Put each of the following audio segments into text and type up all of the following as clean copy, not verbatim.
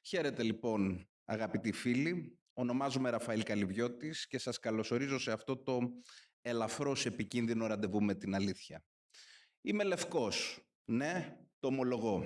Χαίρετε λοιπόν αγαπητοί φίλοι, ονομάζομαι Ραφαήλ Καλυβιώτης και σας καλωσορίζω σε αυτό το ελαφρώς επικίνδυνο ραντεβού με την αλήθεια. Είμαι λευκός, ναι, το ομολογώ.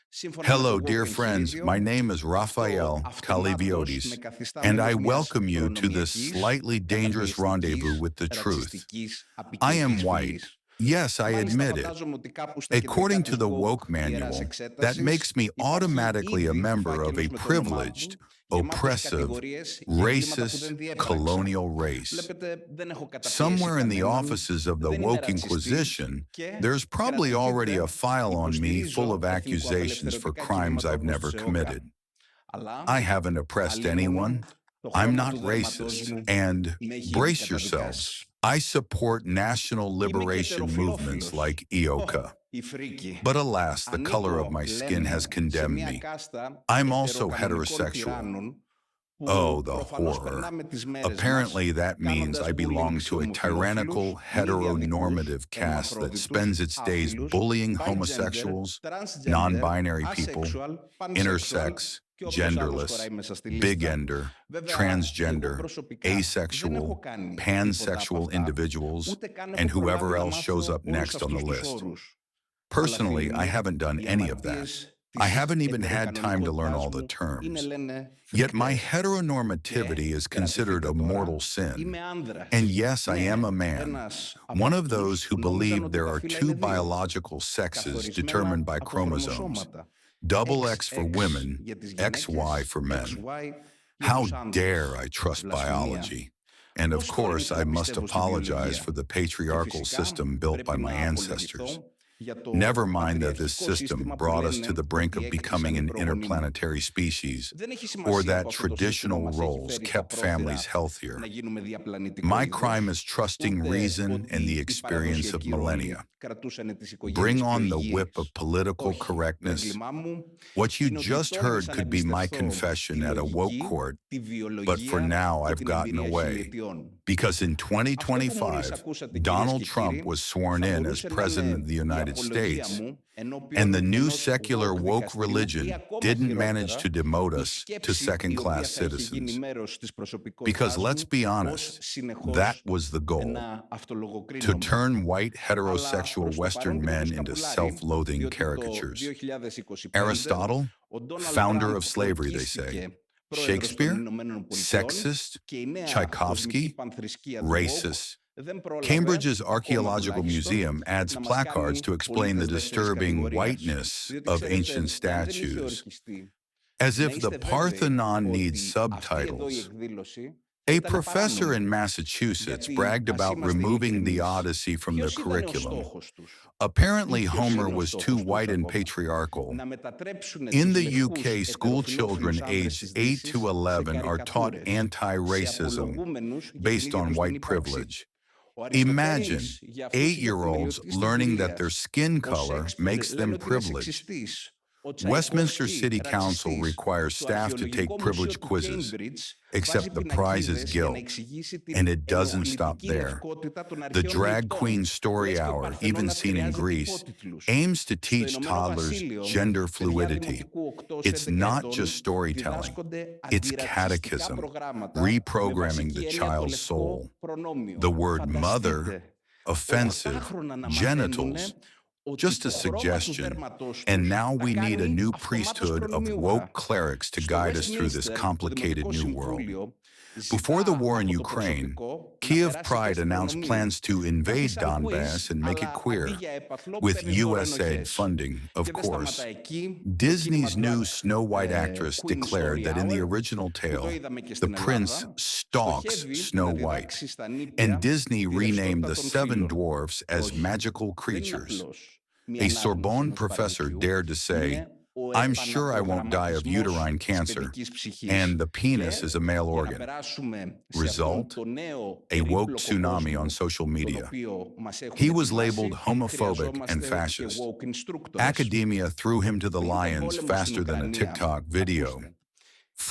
Σύμφωνα με το Hello, Woke dear friends. My εγχειρίδιο, name is το Rafail αυτομάτως με Kalyviotis, καθιστά and I μέλος μιας welcome you to this προνομιακής, slightly dangerous rendezvous καταπιεστικής, with the truth. ρατσιστικής, I am απικιακής white. φυλής. Yes, I Μάλιστα admit it. φαντάζομαι ότι κάπου στα κεντρικά According to της the Woke woke ιεράς manual, that εξέτασης makes me υπάρχει automatically a ήδη member of φάκελος a με το όνομά privileged, μου, γεμάτος oppressive, κατηγορίες για εγκλήματα που racist, δεν διέπραξα. colonial race. Βλέπετε, δεν έχω καταπιέσει Somewhere in the κανέναν, offices of the δεν είμαι woke ρατσιστής Inquisition, και there's probably already a κρατηγείται file on me full υποστηρίζω of accusations for εθνικοαπελευθερωτικά crimes κινήματα I've όπως never τους ΕΟΚΑ. committed. I Αλλά, haven't oppressed anyone. αλίμονο, το I'm χρώμα not του δέρματός racist. μου And με έχει ήδη brace καταδικάσει. yourselves. I support national Είμαι και liberation movements ετεροφιλόφιλος. like EOKA. Η φρίκη. But alas, the color of Ανήκω, my skin λένε, has σε condemned μια me. κάστα I'm also ετεροκανονικών heterosexual. τυράννων Oh, που the προφανώς horror. περνάμε τις μέρες μας Apparently, that means κάνοντας I belong bullying σε to a tyrannical, ομοφυλόφιλους, μη heteronormative διαδικούς, caste that ερμαφρόδιτους, spends its days άφυλους, bullying bigender, homosexuals, transgender, non-binary people, asexual, pansexual intersex, και όποιος άλλος genderless, χωράει μέσα στη λίστα. bigender, Βέβαια, transgender, εγώ προσωπικά δεν έχω asexual, κάνει τίποτα από pansexual αυτά, individuals, ούτε καν and έχω προλάβει whoever να else shows μάθω up όλους next on the αυτούς τους list. όρους. Αλλά Personally, φίλοι I μου, haven't done οι any of that. αμαρτίες I της haven't even had time to learn all ετεροκανονικότητάς the μου είναι, terms. λένε, Yet my φρικτές. heteronormativity is considered a Κρατηθείτε mortal τώρα, sin. είμαι άνδρας. And yes, I am a Ναι, man, ένας one από of those αυτούς who που νόμιζαν believe ότι there τα are φύλλα two είναι δύο, biological sexes καθορισμένα determined by από chromosomes, χρωμοσώματα. double X for XX women, για τις XY γυναίκες, for men. XY για How τους άντρες. dare I trust Βλασφημία. biology? And of Πώς course, τολμήσω I να must πιστεύω στη apologize βιολογία. for the Και patriarchal φυσικά system built by πρέπει my να ancestors. απολογηθώ για το Never mind that this πατριαρχικό system σύστημα που brought us to λένε the brink ότι of έκτισαν becoming οι an προγονείς μου. interplanetary species, Δεν έχει or σημασία that που αυτό το σύστημα traditional μας έχει roles φέρει στα kept families πρόθυρα healthier. να γίνουμε διαπλανητικό My είδος, crime is trusting ούτε reason and ότι the οι experience of παραδοσιακοί ρόλοι millennia. κρατούσαν τις Bring οικογένειες πιο on the whip of υγιείς. political Όχι, το correctness. έγκλημά μου What you είναι ότι just heard τόλμησα να could be my εμπιστευθώ confession τη at a woke λογική, court, τη but for βιολογία now και I've την gotten εμπειρία away. χιλιετιών. Because in Αυτό που μόλις 2025, ακούσατε, κυρίες Donald και Trump κύριοι, was sworn θα in as μπορούσε να President είναι of the η United απολογία States, μου and the ενώπιον new ενός secular woke woke δικαστηρίου ή religion ακόμα didn't manage to χειρότερα, demote η us to σκέψη η second-class οποία θα έχει γίνει citizens. μέρος της Because προσωπικότητάς let's μου be ως honest, that συνεχώς was the goal, να to αυτολογοκρίνομαι. turn white Αλλά heterosexual προς το Western παρόν και το men into βοσκαπουλάρι, self-loathing διότι το caricatures. 2025 Aristotle, ο Ντόναλντ founder Τραμπ of slavery, they say. ορκίστηκε πρόεδρος των Shakespeare, Ηνωμένων Πολιτειών sexist, και η νέα Tchaikovsky, κοσμική πανθρησκεία του woke racist. δεν πρόλαβε Cambridge's ακόμα Archaeological τουλάχιστον Museum adds να μας placards κάνει to explain the πολίτες δεύτερης disturbing κατηγορίας. whiteness Διότι of ξέρετε, ancient αν δεν είχε statues, ορκιστεί, as να if the είστε βέβαιοι Parthenon needs ότι αυτή εδώ η subtitles. εκδήλωση A ήταν professor in παράνομη. Massachusetts Γιατί, bragged ας about είμαστε removing the ειλικρινείς, Odyssey from the ποιος ήταν ο curriculum. στόχος τους? Apparently, Ποιος Homer είναι ο was too στόχος τους white and ακόμα? patriarchal. Να μετατρέψουν In τους the λευκούς UK, school children ετεροφιλόφιλους άνδρες aged της 8 Δύσης to σε 11 are taught καρικατούρες, σε anti-racism απολογούμενους για την based ίδια on τους την white ύπαρξη. privilege. Ο Imagine Αριστοτέλης για αυτούς είχε 8-year-olds θεμελιωτή στην learning that their Κουρίας. skin Ο color Σέξπιρ makes λένε them ότι είναι privileged. σεξιστής. Ο Westminster Τσαϊκόφσκι City Council ρατσιστής. requires Το staff to take αρχαιολογικό privilege μουσείο του quizzes, Cambridge except βάζει the prize is πινακίδες για να guilt. εξηγήσει And την it doesn't stop ενοχλητική there. λευκότητα των The αρχαίων drag Αιγυπτών. queen story Λες και ο hour, even Παρθενώνας seen in χρειάζεται Greece, υπότιτλους. aims to Στο teach Ηνωμένο toddlers Βασίλειο, gender παιδιά fluidity. δημοτικού 8 It's not ετών just storytelling, διδάσκονται it's αντιρατσιστικά catechism, προγράμματα με reprogramming βασική the έννοια το child's soul. λευκό προνόμιο. The word mother, Φανταστείτε, offensive, οχτάχρονα να μαθαίνουνε genitals, ότι just το a χρώμα του suggestion. δέρματος And τους now τα we need a κάνει new αυτομάτως priesthood of προνομιούχα. woke clerics to Στο guide us through this Westminster, το complicated Δημοτικό new world. Συμβούλιο Before the ζητά war in από το Ukraine, προσωπικό να Kiev περάσει Pride τεστ announced προνομίου. plans to invade Καθίσαν Donbass quiz, and make it αλλά queer, αντί για έπαθλο with παίρνεις δώρο USAID ενοχές. funding, of Και δεν course. σταματά εκεί. Το Disney's κίνημα new drag Snow White actress Queen declared Story that in the Hour, original που το tale, είδαμε και the στην prince Ελλάδα, stalks στοχεύει Snow να White, διδάξει στα and νήπια Disney τη renamed ρευστότητα the των seven φύλων. dwarfs as Όχι, magical δεν είναι creatures. απλώς μια A ανάγνωση Sorbonne ενός professor παραμυθιού, dared to say, είναι ο I'm sure I won't die of επαναπρογραμματισμός uterine της cancer, παιδικής ψυχής. and the penis Και is a male για να organ. περάσουμε σε αυτόν Result, τον νέο a woke περίπλοκο tsunami κόσμο on social τον media. οποίο μας έχουν He was ετοιμάσει, labeled homophobic and χρειαζόμαστε και fascist. woke instructors. Academia threw him to the Πριν τον lions πόλεμο στην faster than a Ουκρανία, TikTok video. ακούστε,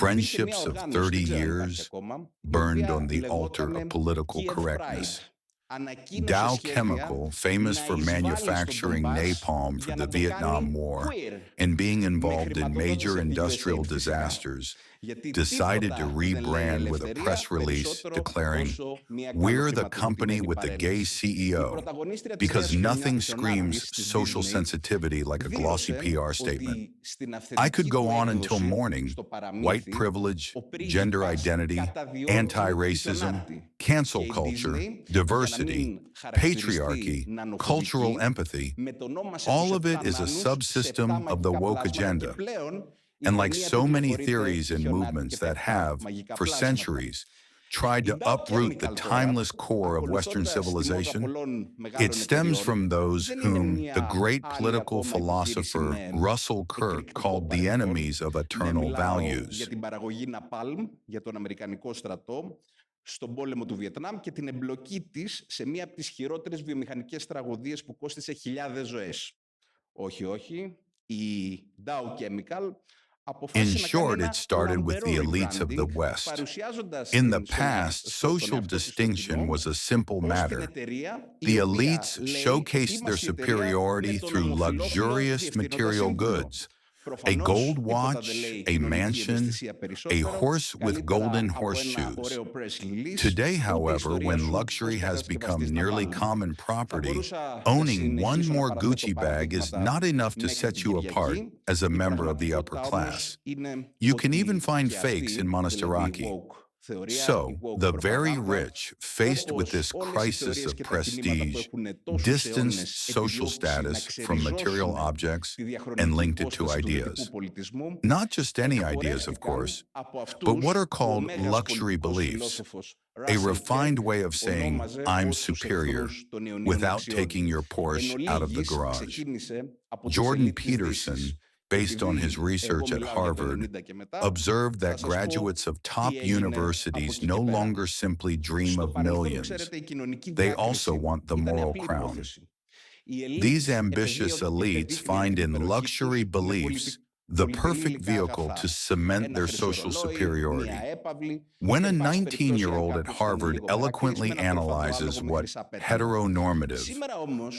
υπήρχε Friendships μια of οργάνωση, 30 δεν ξέρω αν υπάρχει years ακόμα, η burned οποία on the altar λεγότανε of political Kiev correctness. Pride. ανακοίνωσε Dow σχέδια Chemical, famous να for εισβάλλει στον manufacturing Ντομπάς napalm for για the να το Vietnam κάνει War queer, and being με involved in major χρηματοδότηση από το industrial USAID φυσικά. disasters, Γιατί decided to τίποτα δεν λέει rebrand with a ελευθερία press release περισσότερο declaring, όσο μια "We're the company καλοχρηματοδοτημένη with the gay παρέλαση. Η CEO," πρωταγωνίστρια της because νέας nothing χιονάτης screams της social Disney sensitivity like a glossy δήλωσε PR statement. ότι στην I could αυθεντική go του on until έκδοση morning. στο White παραμύθι privilege, ο gender πρίγκιπας identity, καταδιώκει τη anti-racism, χιονάτη. cancel Και η culture, Disney, για να diversity, μην χαρακτηριστεί patriarchy, cultural νανοφοβική, empathy, μετονόμασε all τους of it is a επτάνανους σε 7 subsystem of the μαγικά woke πλάσματα και agenda. πλέον η And like ταινία so many τιτλοφορείται theories «Η and χιονάτη movements και τα that 7 have, μαγικά for πλάσματα». centuries, tried Η to Dow uproot the Chemical τώρα, timeless core of Western ακολουθώντας τη μόδα civilization, πολλών it μεγάλων stems εταιριών, from those δεν είναι whom the μια great άλλη political ακόμα επιχείρηση philosopher με Russell Kirk εκρηκτικό called the παρελθόν. enemies of Ναι, eternal μιλάω values. για την παραγωγή Napalm, για τον Αμερικανικό στρατό, στον πόλεμο του Βιετνάμ και την εμπλοκή της σε μία από τις χειρότερες βιομηχανικές τραγωδίες που κόστισε χιλιάδες ζωές. Όχι, όχι, η Dow Chemical In αποφάσισε να κάνει short, it ένα started with λαμπερό the elites of the rebranding, West. παρουσιάζοντας In the την past, social distinction was a simple ως την matter. εταιρεία The η οποία elites λέει showcased their «Είμαστε η εταιρεία superiority με τον through ομοφυλόφιλο luxurious διευθύνοντα material σύμβουλο». goods. A Προφανώς, gold τίποτα watch, δεν λέει a κοινωνική mansion, ευαισθησία a περισσότερο, horse with καλύτερα golden από ένα horseshoes. ωραίο press release, Today, ούτε however, ιστορία when σου luxury ως has κατασκευαστής become nearly Napalm. common Θα property, μπορούσα να owning one συνεχίσω να more παραθέτω Gucci bag is παραδείγματα not enough to μέχρι set την you apart Κυριακή. as a Η member of the upper πραγματικότητα class. όμως είναι You can ότι even find και fakes αυτή, in δηλαδή η Monastiraki. woke θεωρία, η So, woke the very προπαγάνδα, rich, faced with this όπως όλες οι crisis θεωρίες of και τα κινήματα που prestige, έχουν τόσους distanced αιώνες social επιδιώξει να status from material ξεριζώσουν objects τη and διαχρονική linked it to υπόσταση του ideas. δυτικού πολιτισμού, Not just any ideas, of εκπορεύτηκαν course, από but αυτούς what are που ο called μέγας luxury πολιτικός beliefs, φιλόσοφος a Rafail refined way of saying, ονόμαζε I'm ως τους superior, εχθρούς των αιωνίων without αξιών. taking your Porsche Εν out of the ολίγης garage. ξεκίνησε από τις Jordan ελίτ της Peterson, Δύσης. based on his Επειδή research εγώ at μιλάω για το Harvard, 90 και μετά, observed θα that σας πω graduates of τι top έγινε από universities εκεί no και πέρα. longer simply dream Στο of παρελθόν, millions. ξέρετε, η κοινωνική They διάκριση also want the ήταν η moral απλή crown. υπόθεση. Οι These elites ambitious elites find in luxury beliefs the perfect vehicle to cement their social superiority. When a 19-year-old at Harvard eloquently analyzes what heteronormative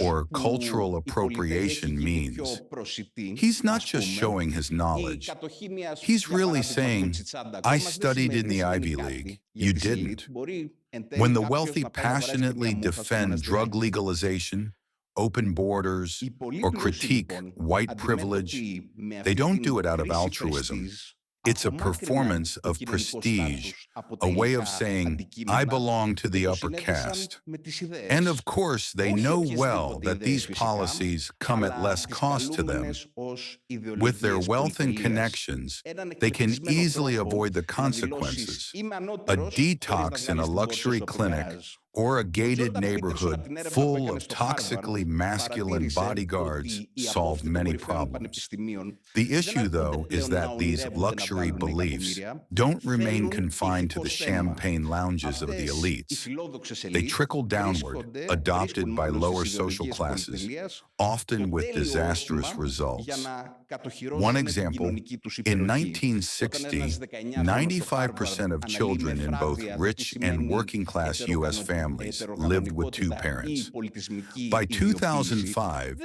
or cultural appropriation means, he's not just showing his knowledge. He's really saying, I studied in the Ivy League. You didn't. When the wealthy passionately defend drug legalization, open borders, or critique white privilege, they don't do it out of altruism. It's a performance of prestige, a way of saying, I belong to the upper caste. And of course, they know well that these policies come at less cost to them. With their wealth and connections, they can easily avoid the consequences. A detox in a luxury clinic or a gated neighborhood full of toxically masculine bodyguards solve many problems. The issue, though, is that these luxury beliefs don't remain confined to the champagne lounges of the elites. They trickle downward, adopted by lower social classes, often with disastrous results. One example, in 1960, 95% of children in both rich and working-class U.S. families lived with two parents. By 2005,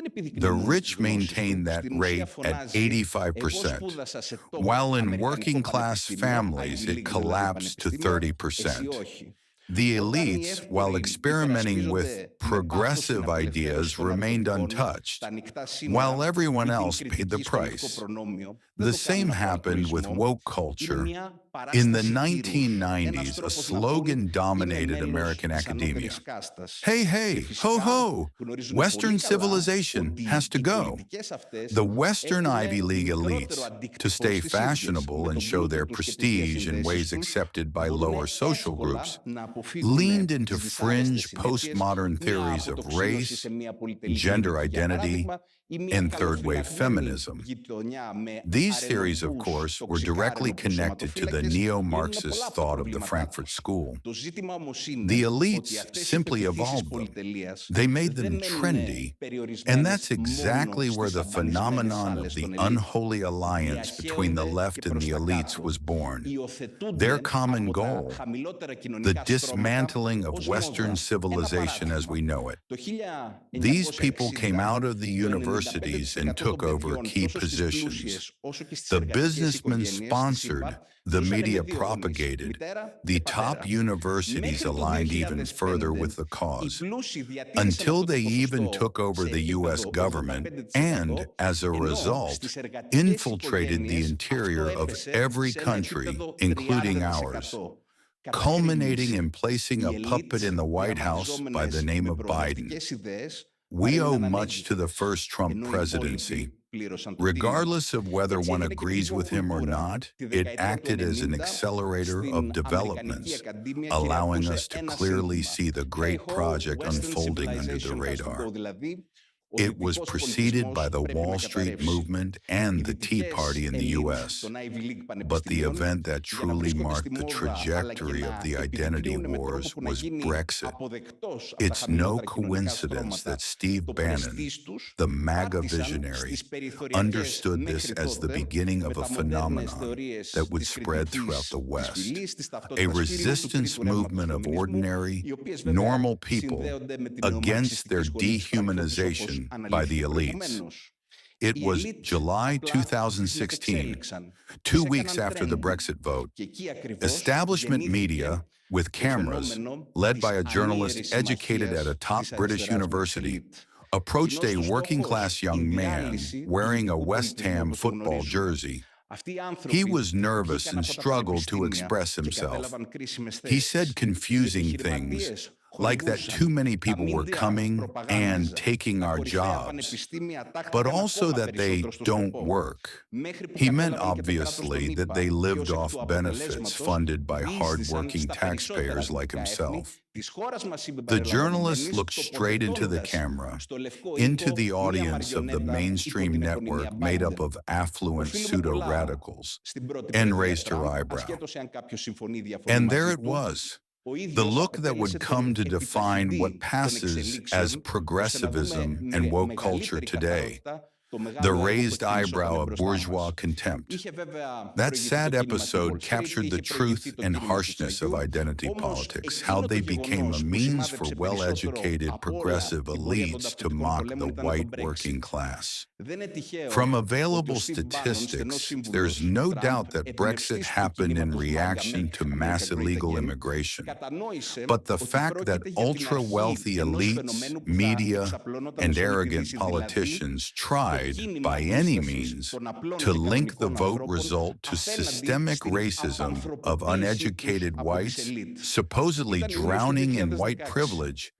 the rich maintained that rate at 85%, while in working-class families it collapsed to 30%. The elites, while experimenting with progressive ideas, remained untouched, while everyone else paid the price. The same happened with woke culture. In the 1990s, a slogan dominated American academia. Hey, hey, ho, ho, Western civilization has to go. The Western Ivy League elites, to stay fashionable and show their prestige in ways accepted by lower social groups, leaned into fringe postmodern theories of race, gender identity, and third-wave feminism. These theories, of course, were directly connected to the neo-Marxist thought of the Frankfurt School. The elites simply evolved them. They made them trendy, and that's exactly where the phenomenon of the unholy alliance between the left and the elites was born. Their common goal, the dismantling of Western civilization as we know it. These people came out of the universities and took over key positions. The businessmen sponsored, the media propagated, the top universities aligned even further with the cause, until they even took over the U.S. government and, as a result, infiltrated the interior of every country, including ours, culminating in placing a puppet in the White House by the name of Biden. We owe much to the first Trump presidency. Regardless of whether one agrees with him or not, it acted as an accelerator of developments, allowing us to clearly see the great project unfolding under the radar. It was preceded by the Wall Street movement and the Tea Party in the U.S., but the event that truly marked the trajectory of the identity wars was Brexit. It's no coincidence that Steve Bannon, the MAGA visionary, understood this as the beginning of a phenomenon that would spread throughout the West, a resistance movement of ordinary, normal people against their dehumanization by the elites. It was July 2016, 2 weeks after the Brexit vote. Establishment media, with cameras, led by a journalist educated at a top British university, approached a working-class young man wearing a West Ham football jersey. He was nervous and struggled to express himself. He said confusing things, like that too many people were coming and taking our jobs, but also that they don't work. He meant, obviously, that they lived off benefits funded by hard-working taxpayers like himself. The journalist looked straight into the camera, into the audience of the mainstream network made up of affluent pseudo-radicals, and raised her eyebrow. And there it was. The look that would come to define what passes as progressivism and woke culture today. The raised eyebrow of bourgeois contempt. That sad episode captured the truth and harshness of identity politics, how they became a means for well-educated progressive elites to mock the white working class. From available statistics, there's no doubt that Brexit happened in reaction to mass illegal immigration. But the fact that ultra-wealthy elites, media, and arrogant politicians tried, by any means, to link the vote result to systemic racism of uneducated whites, supposedly drowning in white privilege,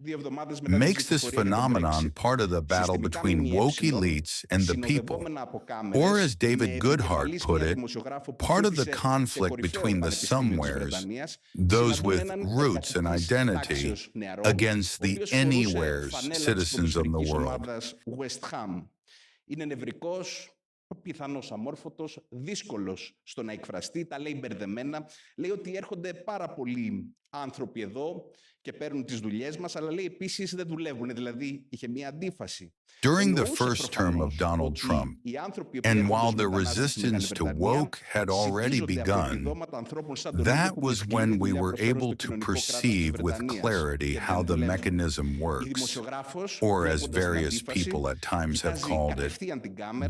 makes this phenomenon part of the battle between woke elites and the people, or as David Goodhart put it, part of the conflict between the somewheres, those with roots and identity, against the anywheres citizens of the world. Είναι νευρικός, πιθανώς αμόρφωτος, δύσκολος στο να εκφραστεί, τα λέει μπερδεμένα. Λέει ότι έρχονται πάρα πολλοί άνθρωποι εδώ και παίρνουν τις δουλειές μας, αλλά λέει επίσης δεν δουλεύουν, δηλαδή είχε μία αντίφαση. During the first term of Donald Trump, and while the resistance to woke had already begun, that was when we were able to perceive with clarity how the mechanism works, or as various people at times have called it,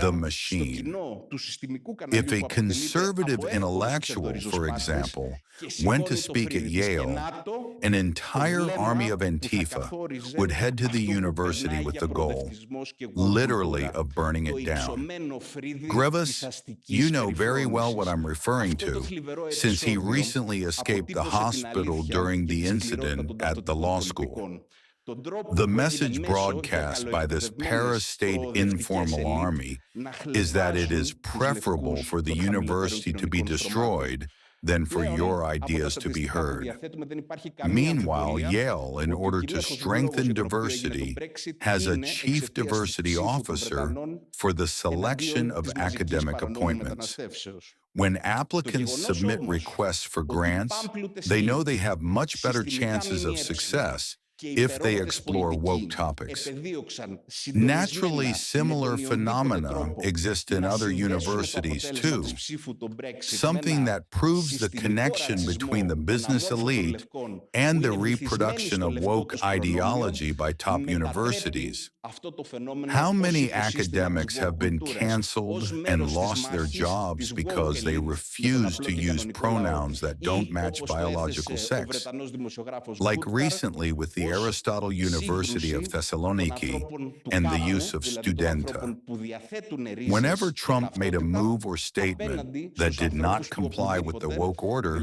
the machine. If a conservative intellectual, for example, went to speak at Yale, an entire army of Antifa would head to the university with the goal, literally, of burning it down. Grevis, you know very well what I'm referring to, since he recently escaped the hospital during the incident at the law school. The message broadcast by this para-state informal army is that it is preferable for the university to be destroyed than for your ideas to be heard. Meanwhile, Yale, in order to strengthen diversity, has a chief diversity officer for the selection of academic appointments. When applicants submit requests for grants, they know they have much better chances of success if they explore woke topics. Naturally, similar phenomena exist in other universities too, something that proves the connection between the business elite and the reproduction of woke ideology by top universities. How many academics have been canceled and lost their jobs because they refuse to use pronouns that don't match biological sex? Like recently with the Aristotle University of Thessaloniki and the use of studenta. Whenever Trump made a move or statement that did not comply with the woke order,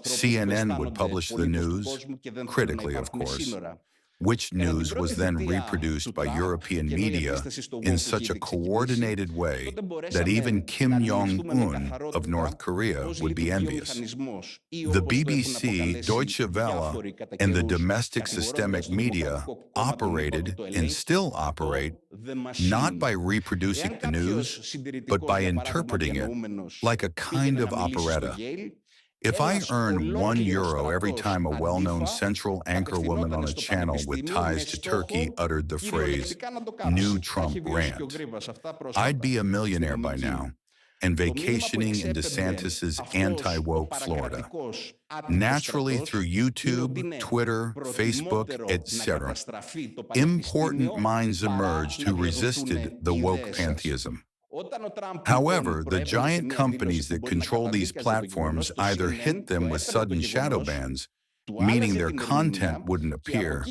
CNN would publish the news, critically of course, which news was then reproduced by European media in such a coordinated way that even Kim Jong-un of North Korea would be envious. The BBC, Deutsche Welle, and the domestic systemic media operated and still operate not by reproducing the news, but by interpreting it like a kind of operetta. If I earn €1 every time a well-known central anchor woman on a channel with ties to Turkey uttered the phrase, "New Trump rant," I'd be a millionaire by now and vacationing in DeSantis's anti-woke Florida. Naturally, through YouTube, Twitter, Facebook, etc., important minds emerged who resisted the woke pantheism. However, the giant companies that control these platforms either hit them with sudden shadow bans, meaning their content wouldn't appear,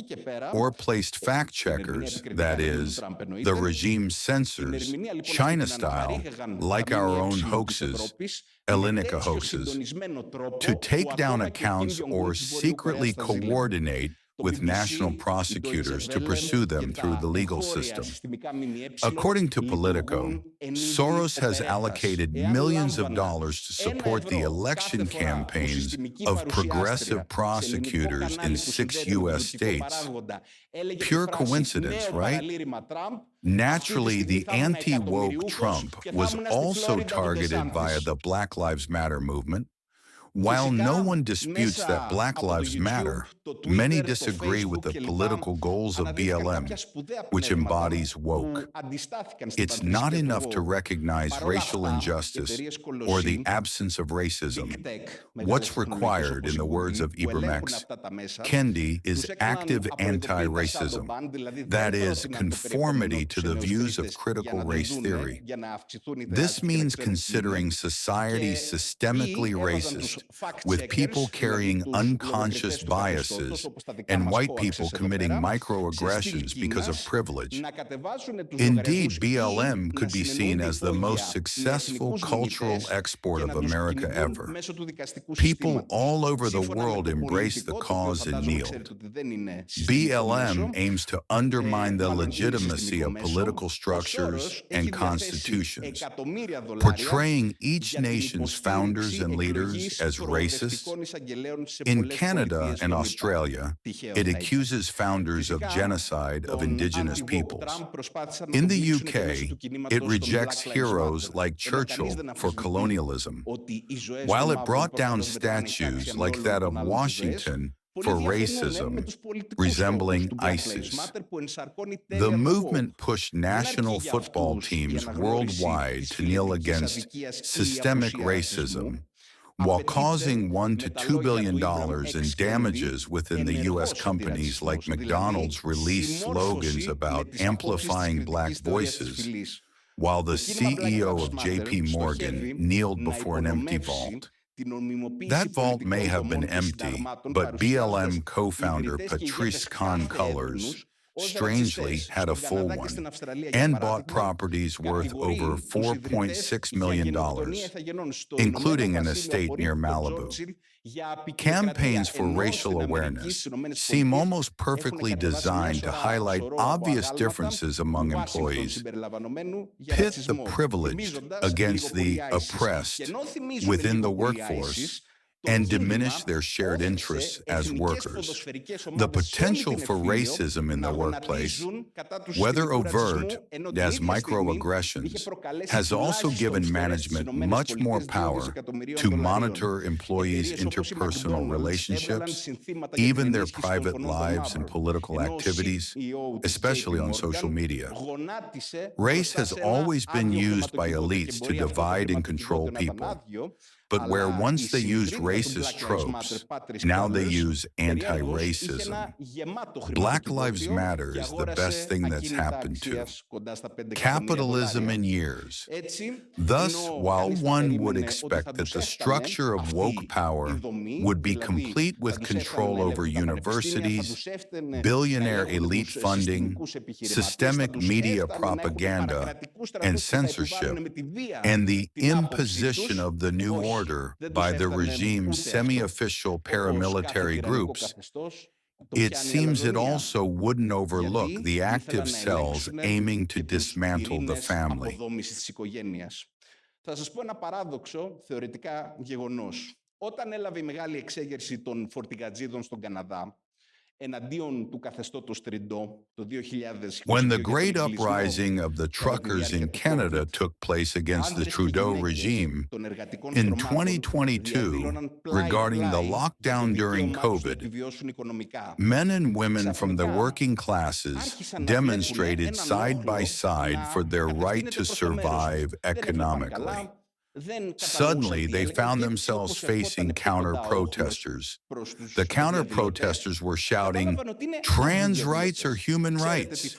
or placed fact-checkers, that is, the regime censors, China-style, like our own hoaxes, Hellenic hoaxes, to take down accounts or secretly coordinate with national prosecutors to pursue them through the legal system. According to Politico, Soros has allocated millions of dollars to support the election campaigns of progressive prosecutors in 6 U.S. states. Pure coincidence, right? Naturally, the anti-woke Trump was also targeted via the Black Lives Matter movement. While no one disputes that Black Lives Matter, many disagree with the political goals of BLM, which embodies woke. It's not enough to recognize racial injustice or the absence of racism. What's required, in the words of Ibermex Kendi, is active anti-racism, that is, conformity to the views of critical race theory. This means considering society systemically racist, with people carrying unconscious biases and white people committing microaggressions because of privilege. Indeed, BLM could be seen as the most successful cultural export of America ever. People all over the world embraced the cause and kneeled. BLM aims to undermine the legitimacy of political structures and constitutions, portraying each nation's founders and leaders as racist. In Canada and Australia, it accuses founders of genocide of indigenous peoples. In the UK, it rejects heroes like Churchill for colonialism, while it brought down statues like that of Washington for racism, resembling ISIS. The movement pushed national football teams worldwide to kneel against systemic racism, while causing $1 to $2 billion in damages within the U.S. companies like McDonald's released slogans about amplifying Black voices, while the CEO of JP Morgan kneeled before an empty vault. That vault may have been empty, but BLM co-founder Patrice Khan Cullors strangely had a full one and bought properties worth over $4.6 million, including an estate near Malibu. Campaigns for racial awareness seem almost perfectly designed to highlight obvious differences among employees, pit the privileged against the oppressed within the workforce, and diminish their shared interests as workers. The potential for racism in the workplace, whether overt as microaggressions, has also given management much more power to monitor employees' interpersonal relationships, even their private lives and political activities, especially on social media. Race has always been used by elites to divide and control people. But where once they used racist tropes, now they use anti-racism. Black Lives Matter is the best thing that's happened to capitalism in years. Thus, while one would expect that the structure of woke power would be complete with control over universities, billionaire elite funding, systemic media propaganda, and censorship, and the imposition of the new order by the regime's semi-official paramilitary groups, it seems it also wouldn't overlook the active cells aiming to dismantle the family. Θα σας πω ένα παράδοξο, θεωρητικά γεγονός. Όταν έλαβε η μεγάλη εξέγερση των φορτηγατζίδων στον Καναδά, When the great uprising of the truckers in Canada took place against the Trudeau regime in 2022 regarding the lockdown during COVID, men and women from the working classes demonstrated side by side for their right to survive economically. Suddenly, they found themselves facing counter-protesters. The counter-protesters were shouting, "Trans rights are human rights,"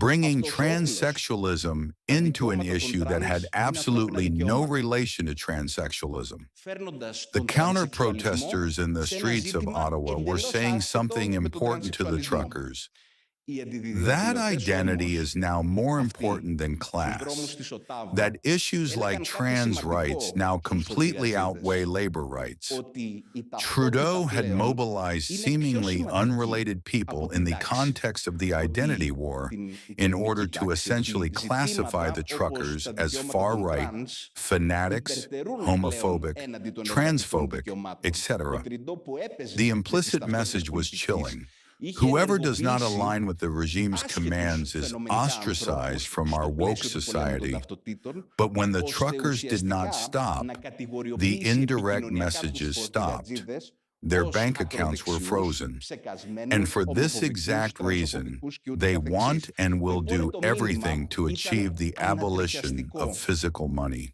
bringing transsexualism into an issue that had absolutely no relation to transsexualism. The counter-protesters in the streets of Ottawa were saying something important to the truckers. That identity is now more important than class. That issues like trans rights now completely outweigh labor rights. Trudeau had mobilized seemingly unrelated people in the context of the identity war in order to essentially classify the truckers as far-right, fanatics, homophobic, transphobic, etc. The implicit message was chilling. Whoever does not align with the regime's commands is ostracized from our woke society. But when the truckers did not stop, the indirect messages stopped. Their bank accounts were frozen. And for this exact reason, they want and will do everything to achieve the abolition of physical money.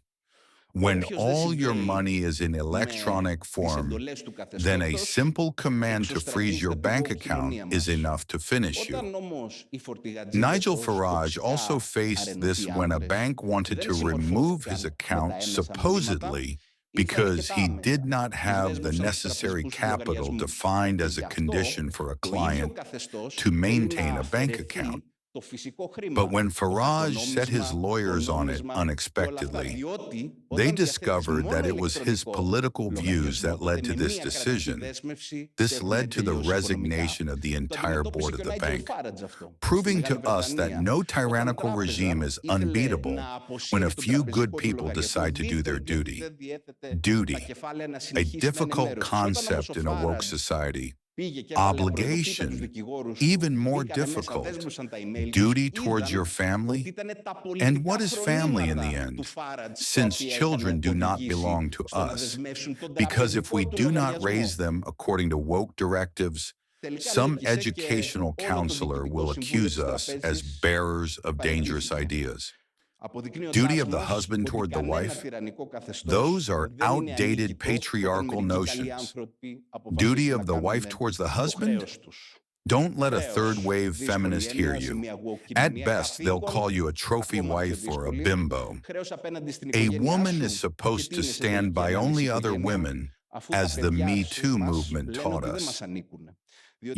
When all your money is in electronic form, then a simple command to freeze your bank account is enough to finish you. Nigel Farage also faced this when a bank wanted to remove his account supposedly because he did not have the necessary capital defined as a condition for a client to maintain a bank account. But when Farage set his lawyers on it unexpectedly, they discovered that it was his political views that led to this decision. This led to the resignation of the entire board of the bank, proving to us that no tyrannical regime is unbeatable when a few good people decide to do their duty. Duty, a difficult concept in a woke society. Obligation, even more difficult. Duty towards your family. And what is family in the end? Since children do not belong to us. Because if we do not raise them according to woke directives, some educational counselor will accuse us as bearers of dangerous ideas. Duty of the husband toward the wife, those are outdated patriarchal notions. Duty of the wife towards the husband? Don't let a third-wave feminist hear you. At best, they'll call you a trophy wife or a bimbo. A woman is supposed to stand by only other women, as the Me Too movement taught us.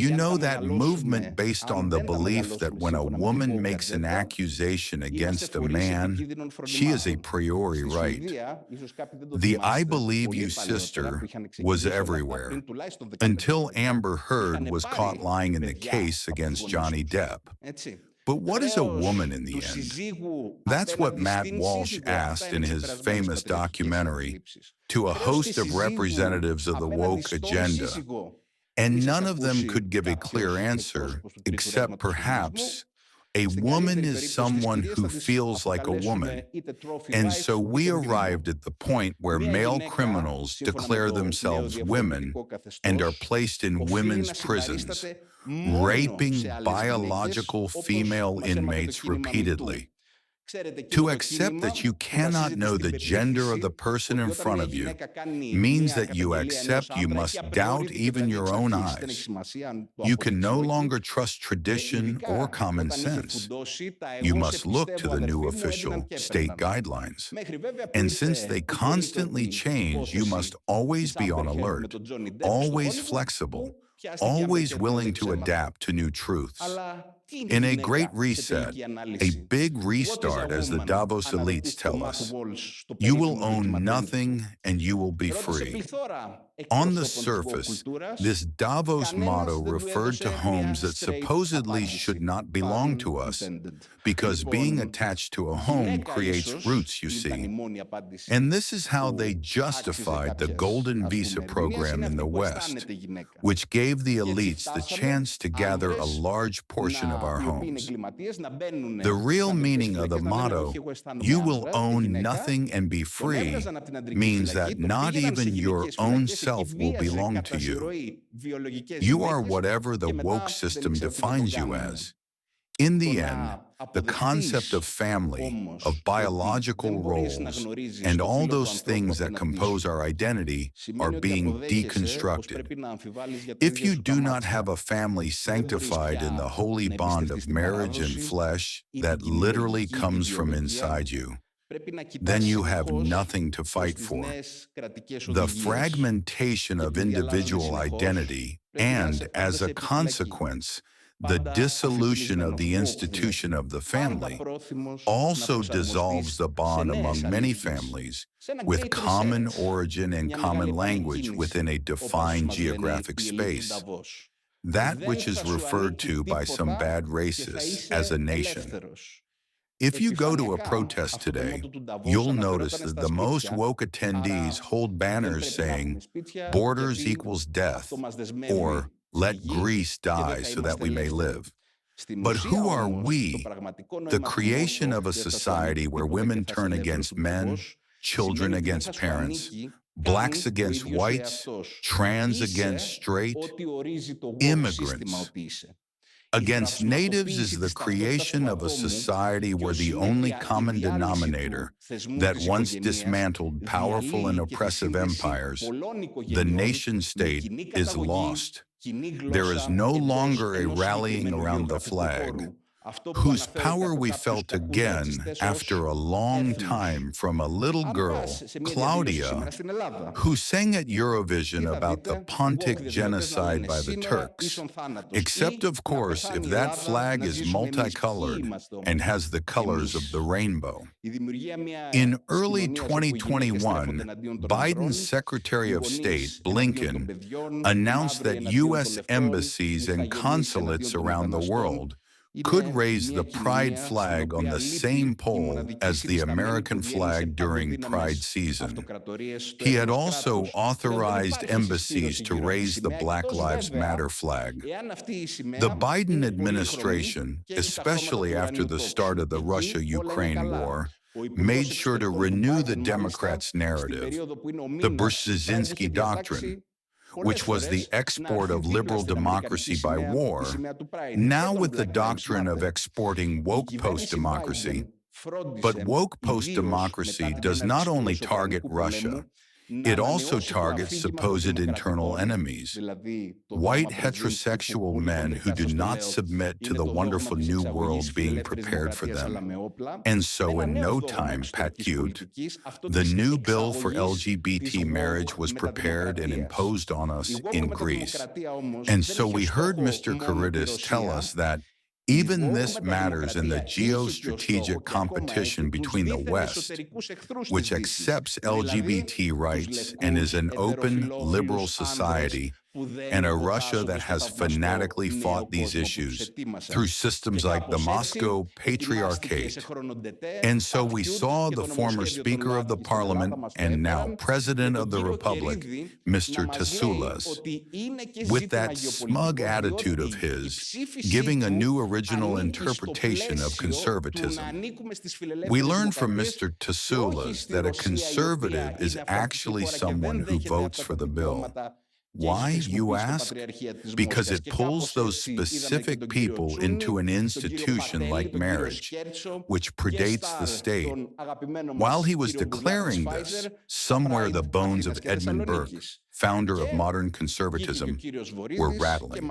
You know, that movement based on the belief that when a woman makes an accusation against a man, she is a priori right. The "I believe you, sister" was everywhere, until Amber Heard was caught lying in the case against Johnny Depp. But what is a woman in του the end? συζύγου That's what απέναντι Matt στην Walsh σύζυγο. Αυτά asked είναι in his ξεπερασμένες famous πατριαρχικές documentary αντιλήψεις. to a Χρέος της host of συζύγου representatives of the απέναντι woke στον agenda, σύζυγο. and Ίσως none of them ακούσει could give a clear κάποιος answer, εκπρόσωπος του τρίτου except ρεύματος του φεμινισμού. perhaps a Στην woman καλύτερη is περίπτωση τις someone κυρίες who θα τις feels like a woman. αποκαλέσουμε είτε trophy And wives, so we είτε arrived bimbo. at the point where Μία male γυναίκα, criminals σύμφωνα με declare το themselves women νεοδιαφροντικό and are καθεστώς, placed in οφείλει women's να prisons, συμπαρίσταται μόνο σε raping άλλες γυναίκες, biological όπως female μας έμαθε το inmates κίνημα repeatedly. MeToo. Ξέρετε, εκείνο To το accept κίνημα that you που cannot βασίζεται know στην the gender of the πεποίθηση person ότι in όταν front μια of you γυναίκα κάνει means μια that you καταγγελία ενός accept you άντρα, must έχει doubt απριόρι την even πεταλή your της own αρχής. Δεν έχει eyes. σημασία αν το You can αποδείξει no ο longer έγκυος. trust tradition or Ειδικά common όταν είχε sense. φουντώσει, τα You εγώ σε must look to πιστεύω the new αδερφοί μου official έδιναν και state έπαιρναν. guidelines. Μέχρι βέβαια που And since ήρθε they η constantly πολύτροπη change, you must υπόθεση always της be on Amber Heard με alert, τον Johnny Depp στο always Hollywood, flexible, που πιάστηκε η Amber always Heard να λέει willing to ψέματα. adapt to new truths. Αλλά τι είναι In η a great γυναίκα σε reset, τελική a ανάλυση? big What is a restart, as the woman? Davos elites Αναρωτήθηκε ο tell Matt us, Walsh στο you will περίφημο own ντοκιμαντέρ του. nothing and you will be Ρώτησε free. πληθώρα On the εκπροσώπων της woke surface, κουλτούρας. this Davos Κανένας motto δεν του referred to έδωσε homes μια that straight supposedly απάντηση. should not belong Pun to us, intended. because being Λοιπόν, attached to a home γυναίκα creates ίσως roots, you ήταν η see. μόνη απάντηση And this is how που they άξιζε justified the κάποιες, golden ας visa πούμε, ερμηνείες. program Είναι in αυτή the που West, αισθάνεται η γυναίκα. which gave the Και έτσι elites the φτάσαμε chance to gather a άνδρες large portion of our οι οποίοι είναι homes. εγκληματίες να μπαίνουν The real στις meaning of the γυναίκες, να λένε motto, όχι εγώ αισθάνομαι you will άντρα και own γυναίκα, nothing and be τον free, έβγαζαν από την αντρική means φυλακή, that τον not πήγαιναν σε even your γυναικείες own φυλακές, εκεί self will βίαζε belong to κατά you. συρροή βιολογικές You are γυναίκες whatever the και μετά woke δεν system ήξερε τι να τον defines you κάνουν. as. In Το the να end, the αποδεχτείς concept of family, όμως of ότι biological δεν μπορείς να roles, γνωρίζεις and το all φύλο του those ανθρώπου things that απέναντί compose σου, our identity are σημαίνει ότι being αποδέχεσαι πως deconstructed. πρέπει να αμφιβάλλεις για το If ίδιο you σου do τα not μάτια. have a family Δεν μπορείς sanctified in the πια holy να bond εμπιστευτείς of την marriage and παράδοση flesh ή that την literally κοινωνική comes from ιδεολογία. inside you, Πρέπει να then κοιτάς you have συνεχώς nothing to προς fight τις for. νέες κρατικές The οδηγίες. fragmentation Και of επειδή αλλάζουν individual συνεχώς, identity πρέπει να and, είσαι πάντα as σε a επιφυλακή. consequence, the Πάντα dissolution of αφυπνισμένος, the όχι institution δηλαδή. of the Πάντα family πρόθυμος να also προσαρμοστείς dissolves the σε bond νέες among many αλήθειες. families Σε ένα with great common reset. origin and Μια common μεγάλη language επανεκκίνηση, within a όπως defined μας λένε geographic οι ελίτ του space. Davos. That Δεν which is θα σου referred ανήκει to by some τίποτα bad και θα racists as είσαι a nation. ελεύθερος. If you go to a Επιφανειακά, protest αυτό το today, μότο του Davos you'll notice αναφερόταν that στα the most σπίτια, woke attendees άρα hold δεν banners πρέπει να έχουμε saying, σπίτια borders γιατί equals death, αυτό μας δεσμεύει or στη let γη Greece και δεν die θα so that είμαστε we may ελεύθεροι. live. Στην But ουσία who are όμως, το we, πραγματικό the νόημα του creation μότο of a «Δεν θα σου society ανήκει where τίποτα women και θα είσαι turn ελεύθερος» against του men, Davos, children σημαίνει ότι δεν against θα σου parents, ανήκει blacks καν ο against ίδιος ο whites, εαυτός. trans Είσαι against straight, ό,τι ορίζει το woke σύστημα immigrants ότι είσαι. against natives is the creation of a society where the only common denominator that once dismantled powerful and oppressive empires, the nation state, is lost. There is no longer a rallying around the flag, whose power we felt again after a long time from a little girl, Claudia, who sang at Eurovision about the Pontic genocide by the Turks, except of course if that flag is multicolored and has the colors of the rainbow. In early 2021, Biden's Secretary of State, Blinken, announced that U.S. embassies and consulates around the world could raise the pride flag on the same pole as the American flag during Pride season. He had also authorized embassies to raise the Black Lives Matter flag. The Biden administration, especially after the start of the Russia-Ukraine war, made sure to renew the Democrats' narrative, the Brzezinski Doctrine, which was the export of liberal democracy by war, now with the doctrine of exporting woke post-democracy. But woke post-democracy does not only target Russia, it also targets supposed internal enemies, white heterosexual men who do not submit to the wonderful new world being prepared for them. And so in no time, Pat Cute, the new bill for LGBT marriage was prepared and imposed on us in Greece. And so we heard Mr. Kalyviotis tell us that even this matters in the geostrategic competition between the West, which accepts LGBT rights and is an open, liberal society and a Russia that has fanatically fought these issues through systems like the Moscow Patriarchate. And so we saw the former Speaker of the Parliament and now President of the Republic, Mr. Tsoulas, with that smug attitude of his, giving a new original interpretation of conservatism. We learned from Mr. Tsoulas that a conservative is actually someone who votes for the bill. Why, you ask? Because it pulls those specific people into an institution like marriage, which predates the state. While he was declaring this, somewhere the bones of Edmund Burke, founder of modern conservatism, were rattling.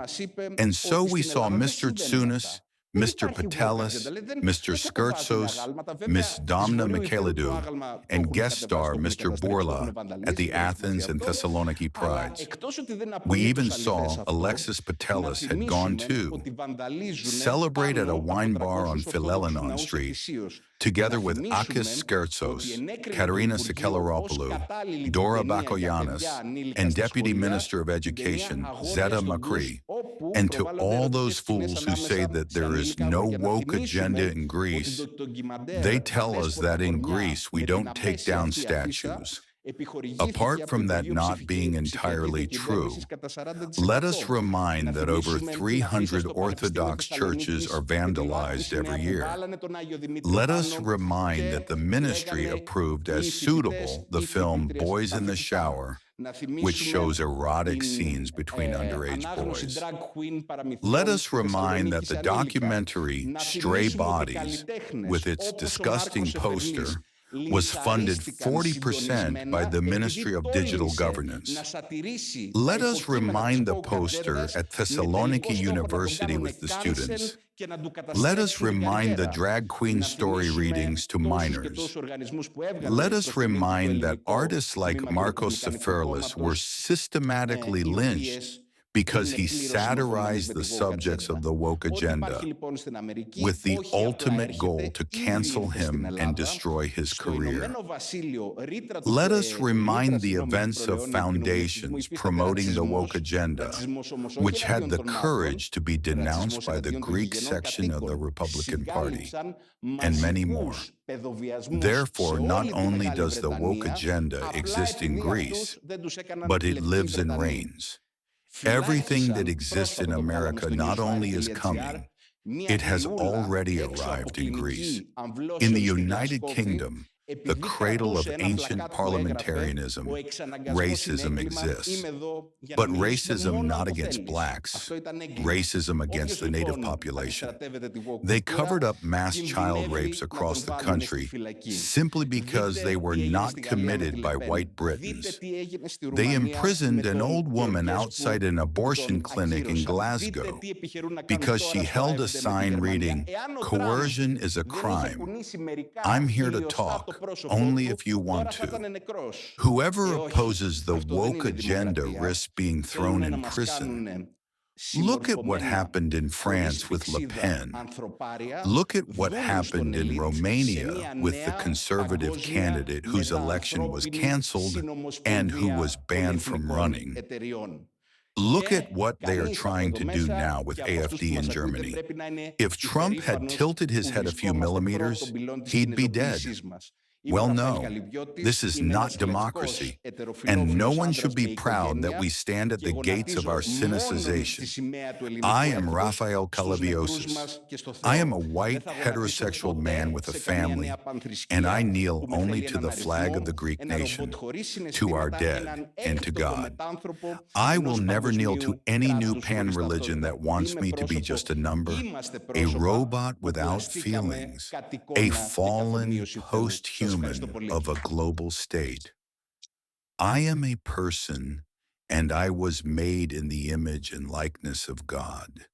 And so we saw Mr. Tsounas, Mr. Patelis, Mr. Skirtsos, Ms. Domna Michailidou, and guest star Mr. Bourla at the Athens and Thessaloniki Prides. We even saw Alexis Patelis had gone to celebrate at a wine bar on Philellenon Street, together with Akis Skirtsos, Katerina Sakeleropoulou, Dora Bakoyannis, and Deputy Minister of Education Zeta Makri. And to all those fools who say that there is no woke agenda in Greece, they tell us that in Greece we don't take down statues. Apart from that not being entirely true, let us remind that over 300 Orthodox churches are vandalized every year. Let us remind that the ministry approved as suitable the film Boys in the Shower, which shows erotic scenes between underage boys. Let us remind that the documentary Stray Bodies, with its disgusting poster, was funded 40% by the Ministry of Digital Governance. Let us remind the poster at Thessaloniki University with the students. Let us remind the drag queen story readings to minors. Let us remind that artists like Markos Seferlis were systematically lynched because he satirized the subjects of the woke agenda, with the ultimate goal to cancel him and destroy his career. Let us remind the events of foundations promoting the woke agenda, which had the courage to be denounced by the Greek section of the Republican Party, and many more. Therefore, not only does the woke agenda exist in Greece, but it lives and reigns. Everything that exists in America not only is coming, it has already arrived in Greece. In the United Kingdom, the cradle of ancient parliamentarism, racism exists. But racism not against blacks, racism against the native population. They covered up mass child rapes across the country simply because they were not committed by white Britons. They imprisoned an old woman outside an abortion clinic in Glasgow because she held a sign reading, "Coercion is a crime. I'm here to talk, only if you want to." Whoever opposes the woke agenda risks being thrown in prison. Look at what happened in France with Le Pen. Look at what happened in Romania with the conservative candidate whose election was canceled and who was banned from running. Look at what they are trying to do now with AfD in Germany. If Trump had tilted his head a few millimeters, he'd be dead. Well, no, this is not democracy, and no one should be proud that we stand at the gates of our cynicization. I am Rafail Kalyviotis. I am a white, heterosexual man with a family, and I kneel only to the flag of the Greek nation, to our dead, and to God. I will never kneel to any new pan-religion that wants me to be just a number, a robot without feelings, a fallen post-human of a global state. I am a person, and I was made in the image and likeness of God.